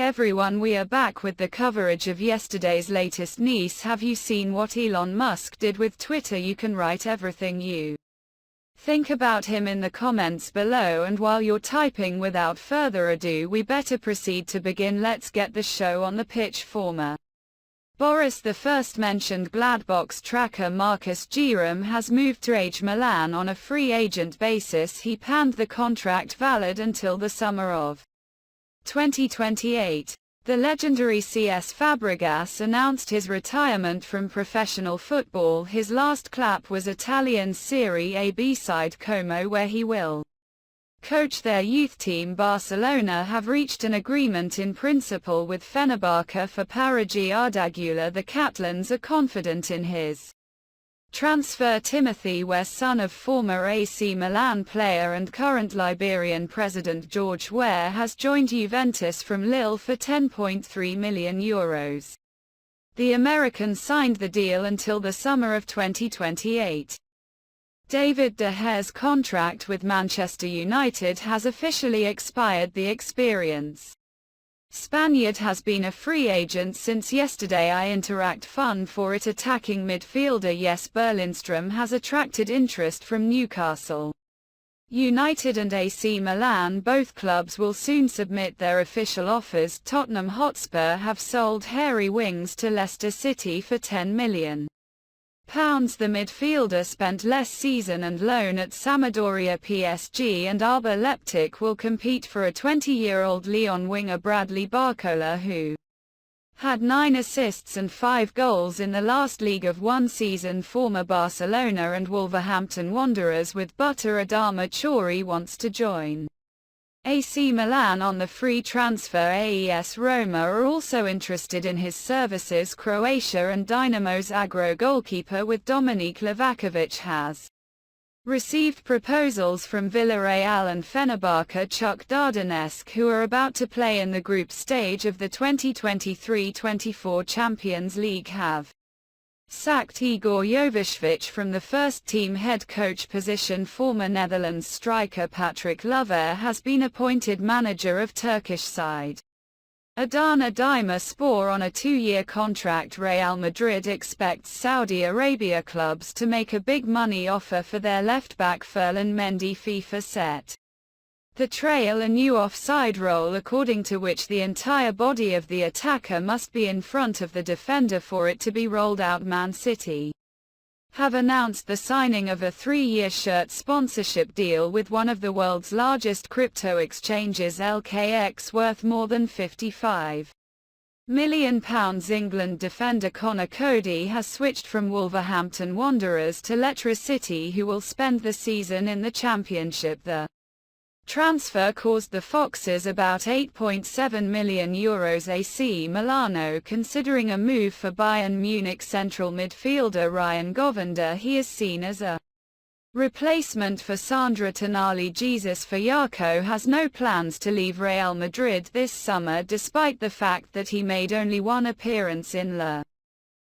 everyone, we are back with the coverage of yesterday's latest news. Have you seen what Elon Musk did with Twitter? You can write everything you think about him in the comments below, and while you're typing, without further ado, we better proceed to begin. Let's get the show on the pitch. Former Boris the first mentioned Gladbach's tracker Marcus Thuram has moved to AC Milan on a free agent basis. He panned the contract valid until the summer of 2028. The legendary CS Fabregas announced his retirement from professional football. His last clap was Italian's Serie A B-side Como, where he will coach their youth team. Barcelona have reached an agreement in principle with Fenerbahce for Paraji Ardagula. The Catalans are confident in his transfer. Timothy Weah, son of former AC Milan player and current Liberian president George Weah, has joined Juventus from Lille for €10.3 million. The American signed the deal until the summer of 2028. David De Gea's contract with Manchester United has officially expired. The experienced Spaniard has been a free agent since yesterday. Interact Fund for it. Attacking midfielder Jes Berlindstrom has attracted interest from Newcastle United and AC Milan. Both clubs will soon submit their official offers. Tottenham Hotspur have sold Harry Winks to Leicester City for £10 million. The midfielder spent last season and loan at Sampdoria. PSG and RB Leipzig will compete for a 20-year-old Lyon winger Bradley Barcola, who had 9 assists and 5 goals in the last League of One season. Former Barcelona and Wolverhampton Wanderers with Butter Adama Traoré wants to join AC Milan on the free transfer. AS Roma are also interested in his services. Croatia and Dinamo Zagreb goalkeeper with Dominik Livakovic has received proposals from Villarreal and Fenerbahce. Chuck Dardanesque, who are about to play in the group stage of the 2023-24 Champions League, have sacked Igor Jovicic from the first-team head coach position. Former Netherlands striker Patrick Kluivert has been appointed manager of Turkish side Adana Demirspor on a 2-year contract. Real Madrid expects Saudi Arabia clubs to make a big money offer for their left-back Ferland Mendy. FIFA set the trail a new offside role, according to which the entire body of the attacker must be in front of the defender for it to be rolled out. Man City have announced the signing of a 3-year shirt sponsorship deal with one of the world's largest crypto exchanges, LKX, worth more than £55 million. England defender Conor Coady has switched from Wolverhampton Wanderers to Leicester City, who will spend the season in the Championship. The transfer caused the Foxes about €8.7 million. AC Milano considering a move for Bayern Munich central midfielder Ryan Govender. He is seen as a replacement for Sandro Tonali. Jesus Fayako has no plans to leave Real Madrid this summer, despite the fact that he made only one appearance in La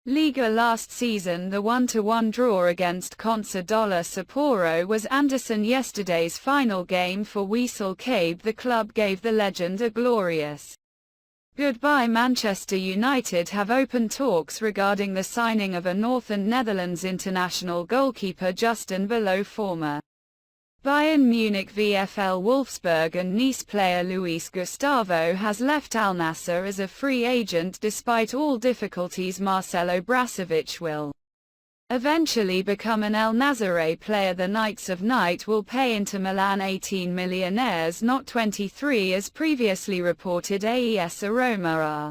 Liga last season. The 1-1 draw against Consadole Sapporo was Anderson yesterday's final game for Weasel Cabe. The club gave the legend a glorious goodbye. Manchester United have opened talks regarding the signing of a Northern Netherlands international goalkeeper Justin Below. Former Bayern Munich, VfL Wolfsburg and Nice player Luis Gustavo has left Al Nassr as a free agent. Despite all difficulties, Marcelo Brazovic will eventually become an El Nazare player. The Knights of Night will pay Inter Milan €18 million, not 23 as previously reported. AS Roma are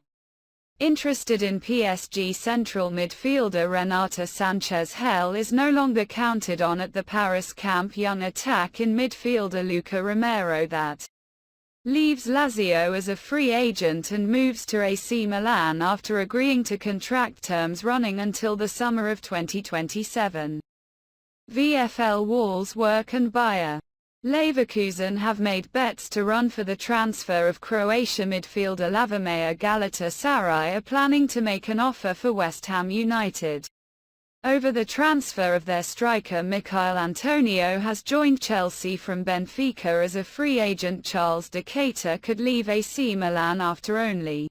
interested in PSG central midfielder Renato Sanchez. Hell is no longer counted on at the Paris camp. Young attack in midfielder Luca Romero that leaves Lazio as a free agent and moves to AC Milan after agreeing to contract terms running until the summer of 2027. VfL Wolfsburg and Bayer Leverkusen have made bets to run for the transfer of Croatia midfielder Lavamea. Galatasaray are planning to make an offer for West Ham United. over the transfer of their striker Michail Antonio has joined Chelsea from Benfica as a free agent. Charles de Keita could leave AC Milan after only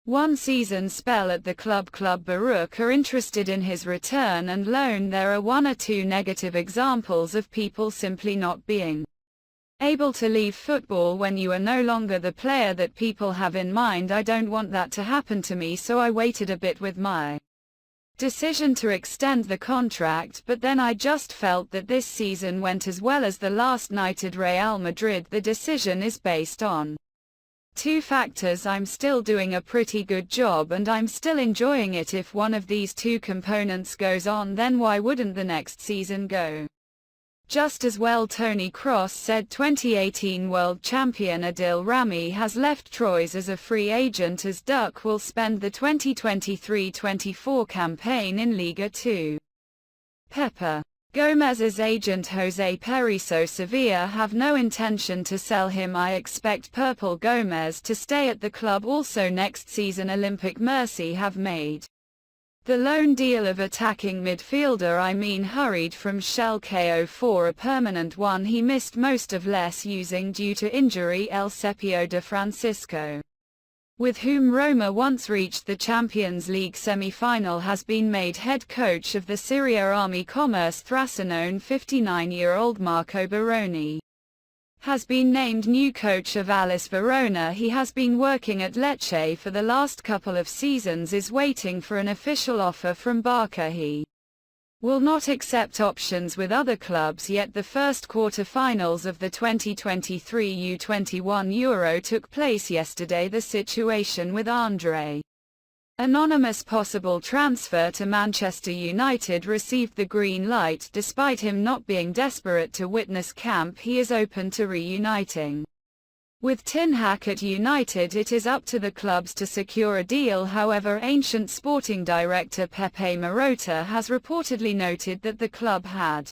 one season spell at the club. Club Baruch are interested in his return and loan. There are one or two negative examples of people simply not being able to leave football when you are no longer the player that people have in mind. I don't want that to happen to me, so I waited a bit with my decision to extend the contract, but then I just felt that this season went as well as the last night at Real Madrid. The decision is based on two factors. I'm still doing a pretty good job and I'm still enjoying it. If one of these two components goes on, then why wouldn't the next season go just as well? Tony Kroos said 2018 world champion Adil Rami has left Troyes as a free agent, as Duck will spend the 2023-24 campaign in Liga 2. Pepe Gomez's agent Jose Periso Sevilla have no intention to sell him. I expect Purple Gomez to stay at the club also next season. Olympique Marseille have made the loan deal of attacking midfielder hurried from Schalke 04 a permanent one. He missed most of last season due to injury. El Cepillo de Francisco, with whom Roma once reached the Champions League semi-final, has been made head coach of the Serie A. Commerce Thrasenone. 59-year-old Marco Baroni has been named new coach of Alice Verona. He has been working at Lecce for the last couple of seasons, is waiting for an official offer from Barca. He will not accept options with other clubs yet. The first quarter-finals of the 2023 U21 Euro took place yesterday. The situation with Andre Anonymous' possible transfer to Manchester United received the green light. Despite him not being desperate to witness camp, he is open to reuniting with Ten Hag at United. It is up to the clubs to secure a deal. However, ancient sporting director Pepe Marotta has reportedly noted that the club had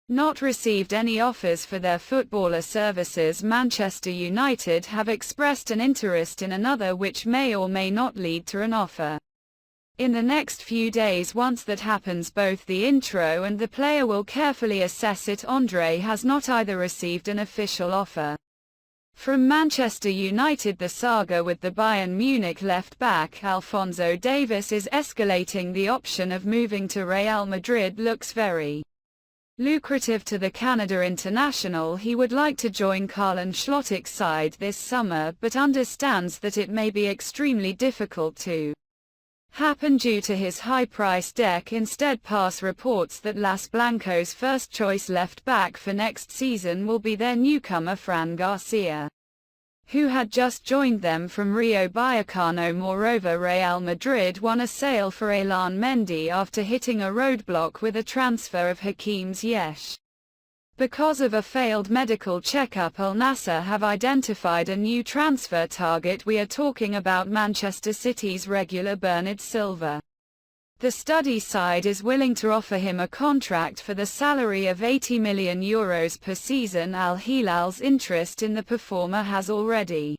not received any offers for their footballer services. Manchester United have expressed an interest in another, which may or may not lead to an offer in the next few days. Once that happens, both the intro and the player will carefully assess it. Andre has not either received an official offer from Manchester United. The saga with the Bayern Munich left-back Alphonso Davies is escalating. The option of moving to Real Madrid looks very lucrative to the Canada international. He would like to join Carlo Ancelotti's side this summer, but understands that it may be extremely difficult to happen due to his high price tag. Instead, pass reports that Las Blancos' first-choice left-back for next season will be their newcomer Fran Garcia, who had just joined them from Rio Vallecano. Moreover, Real Madrid won a sale for Aylan Mendy after hitting a roadblock with a transfer of Hakim Ziyech. Because of a failed medical checkup, Al Nassr have identified a new transfer target. We are talking about Manchester City's regular Bernard Silva. The study side is willing to offer him a contract for the salary of €80 million per season. Al Hilal's interest in the performer has already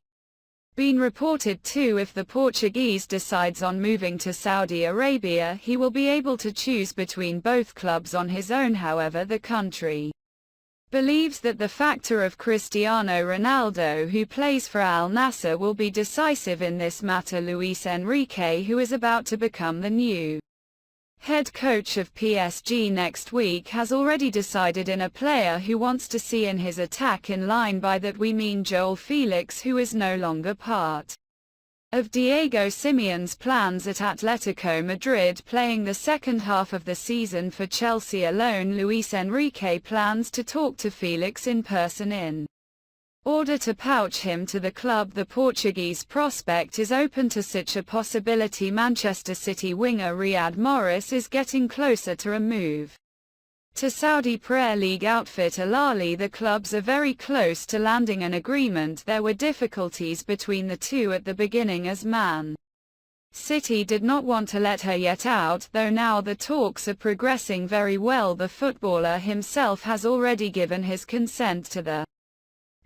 been reported too. If the Portuguese decides on moving to Saudi Arabia, he will be able to choose between both clubs on his own. However, the country believes that the factor of Cristiano Ronaldo, who plays for Al Nassr, will be decisive in this matter. Luis Enrique, who is about to become the new head coach of PSG next week, has already decided in a player who wants to see in his attack. In line by that we mean Joel Felix, who is no longer part of Diego Simeone's plans at Atletico Madrid, playing the second half of the season for Chelsea alone. Luis Enrique plans to talk to Felix in person in order to poach him to the club. The Portuguese prospect is open to such a possibility. Manchester City winger Riyad Mahrez is getting closer to a move to Saudi Premier League outfit Al Ahly. The clubs are very close to landing an agreement. There were difficulties between the two at the beginning, as Man City did not want to let her yet out, though now the talks are progressing very well. The footballer himself has already given his consent to the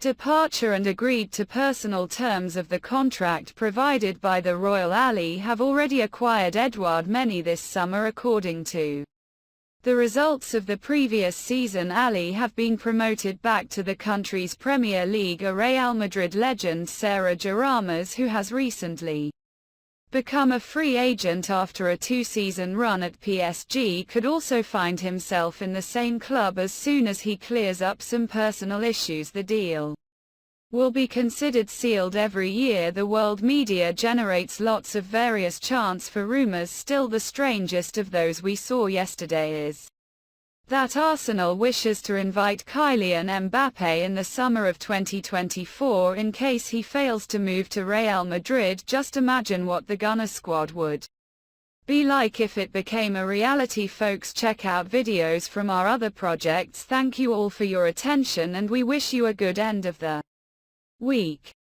departure and agreed to personal terms of the contract provided by the Royal Alley have already acquired Edouard Mendy this summer according to the results of the previous season. Alley have been promoted back to the country's Premier League. A Real Madrid legend Sergio Ramos, who has recently become a free agent after a two-season run at PSG, could also find himself in the same club as soon as he clears up some personal issues. The deal will be considered sealed every year. The world media generates lots of various chants for rumors. Still, the strangest of those we saw yesterday is that Arsenal wishes to invite Kylian Mbappé in the summer of 2024 in case he fails to move to Real Madrid. Just imagine what the Gunner squad would be like if it became a reality, folks. Check out videos from our other projects. Thank you all for your attention and we wish you a good end of the week.